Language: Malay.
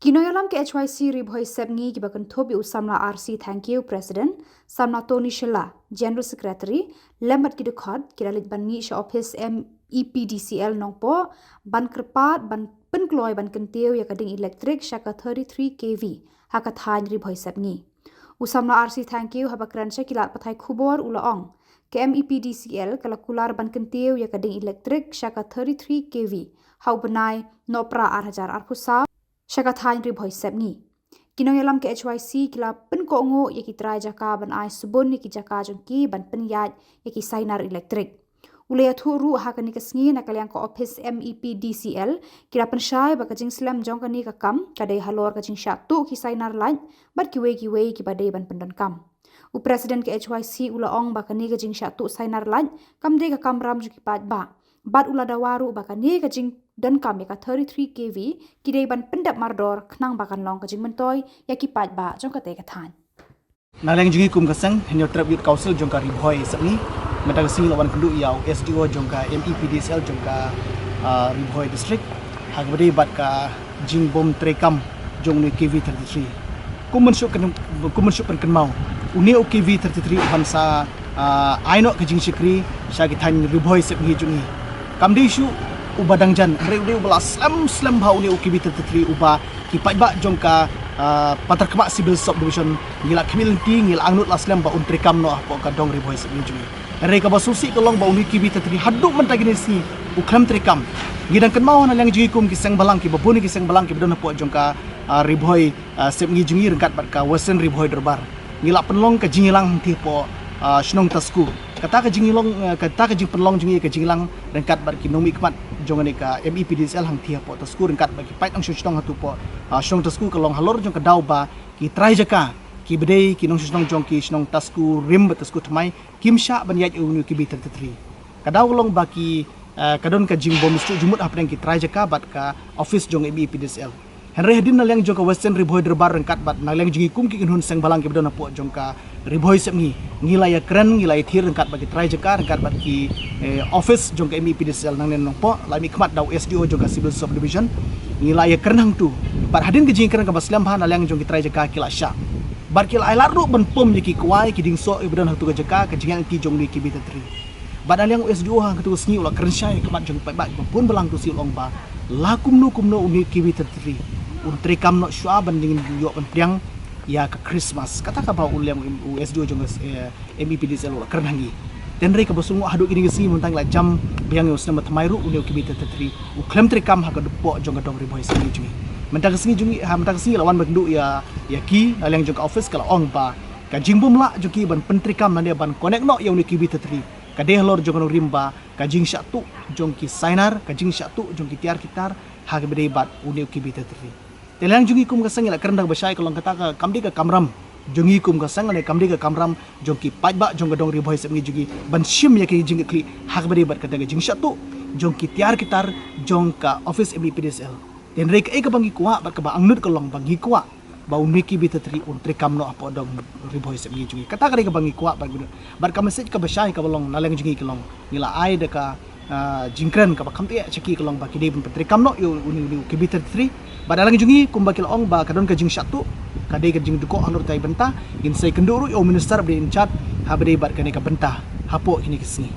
Kinoyalam ke HYC ribhoi sebngi ki bakan thobi usamla RC thank you President Samna Tony Shilla General Secretary lembat ki dekhot kiralit banni sha office MEPDCL nongpo ban kerpat ban penkloy ban kentiu ya kading elektrik shaka 33 kV haka thain ribhoi sebngi usamla RC thank you habakran sha kilat pathai khubor ulaong ke MEPDCL kalakular ban kentiu ya kading elektrik shaka 33 kV hau benai nopra 8000 arpusa Shaka thain ribhoi sebngi. Kinoyalam ke HYC kila pen kongo yaki trai jaka ban ai subon yaki jaka jongki ban pen yaj yaki sainar elektrik. Ulaya thuru hakani kesngi nakalyang ko office MEPDCL kila pen syai baka jing slam jongkani ka kam kadai halor ka jing syatu ki sainar lain bat kiwe ki badai ban pendan kam. U Presiden ke HYC ulaong baka ni ka jing syatu sainar lain kam de ka kam ram juki pat ba. Bat ula dawaru baka ni ka jing dan kami ka 33 kV kidai ban pendap mardor knang bakan long kajing mentoy yaki pat ba jong ka te ka than Nalang jungi kum kasang henyo trap youth council jongka ribhoi sakni mata kasing lawan kendu yau SDO jongka MEPDCL jongka ribhoi district hagbade bat ka jing bom trekam jong ni KV 33 kum mensuk pen mau uni KV 33 hansa aino ka jing sikri syagi than ribhoi sakni jungi kamdi shu uba dangjan reu bala slam bau ni UKB 33 uba kipai ba jongka patar kemak civil sub division ngila community ngila angnut la slam ba untrekam no apa ka dong riboi sebni jungi reka ba susi tolong ba uni UKB 33 haduk mentagini si uklam trekam ngidang kan mau na lang jungi kum kisang balang ki babuni kisang balang ki bedon po jongka riboi sebni jungi rengkat bat ka western riboi derbar ngila penlong ka jingilang ti po snong tasku kata ka jingilong kata ka jing penlong jungi ka jingilang rengkat bat ki nomi kmat jongan ka MEPDCL hang tia po tasku rengkat bagi pait ang syustong hatu po syong tasku kalong halor jong ka daw ba ki try jaka ki bedei ki nong syustong jong ki syong tasku rim tasku tmai kimsha ban yaj unu ki B33 kadaw long ba ki kadon ka jing bom stu jumut apeng ki try jaka bat ka office jong MEPDCL Henry hadin na lang jong ka western ribhoi derbar rengkat bat na lang jingi kum ki inhun sang balang ki bedon po jong ka ribhoi sepngi ngilaya keren ngilaya thir rengkat bagi try jaka rengkat bat ki office jong ka MEPDCL nang nen po lami khmat daw SDO jong ka civil subdivision ngilaya keren hang tu bat hadin ki jingi keren ka baslam ha na lang jong ki try jaka kila sha bar kila ai laru ban pom ki kwai ki dingso bedon hang tu ka jaka ka jingi ti jong ni ki B33 bat alang SDO hang tu sngi ula keren sha khmat jong pai ba pun belang tu si long ba lakum no uni ki B33 untrekam no syua ban dingin yo ban priang ya ke Christmas kata ka ba uliam USDO jong MEPDCL ula keren hangi dan reka bosungu hadu ini gesi muntang la jam biang yo sna matmairu uni ki B33 u klem trekam ha ka depo jong ka dong riboi sini jungi mentang sini jungi ha mentang sini lawan bendu ya ki alang jong ka office kala ong ba ka jingbum la joki ban pentrekam nan dia ban connect no ya uni ki B33 ka deh lor jong rimba ka jing syatu jong ki sainar ka jing syatu jong ki tiar kitar ha ka bedai bat uni ki B33 Telang jungi kum kasang ila kerendang basai kalau kata ka kamdi ka kamram jungi kum kasang ila kamdi ka kamram jongki pajba jong gadong riboi sebngi jungi ban shim ya ki jingi kli hak bari bat kata jing syatu jongki tiar kitar jongka office MEPDCL den rek ka bangi kuat bat ka ba angnut kolong bangi kuat bau niki B33 untrekam no apa dong riboi sebngi jungi kata ka bangi kuat bat ka message ka basai ka bolong naleng jungi kolong ngila ai de ka jingkran ka bakam tia ceki kolong baki de pun trekam no yo uni ki B33 badalang jungi kumbakil ong ba kadon ka jing syatu kadai ka jing duko anur tai benta gin sai kenduru yo minister be in chat habade bat ka ne ka benta hapo kini kesni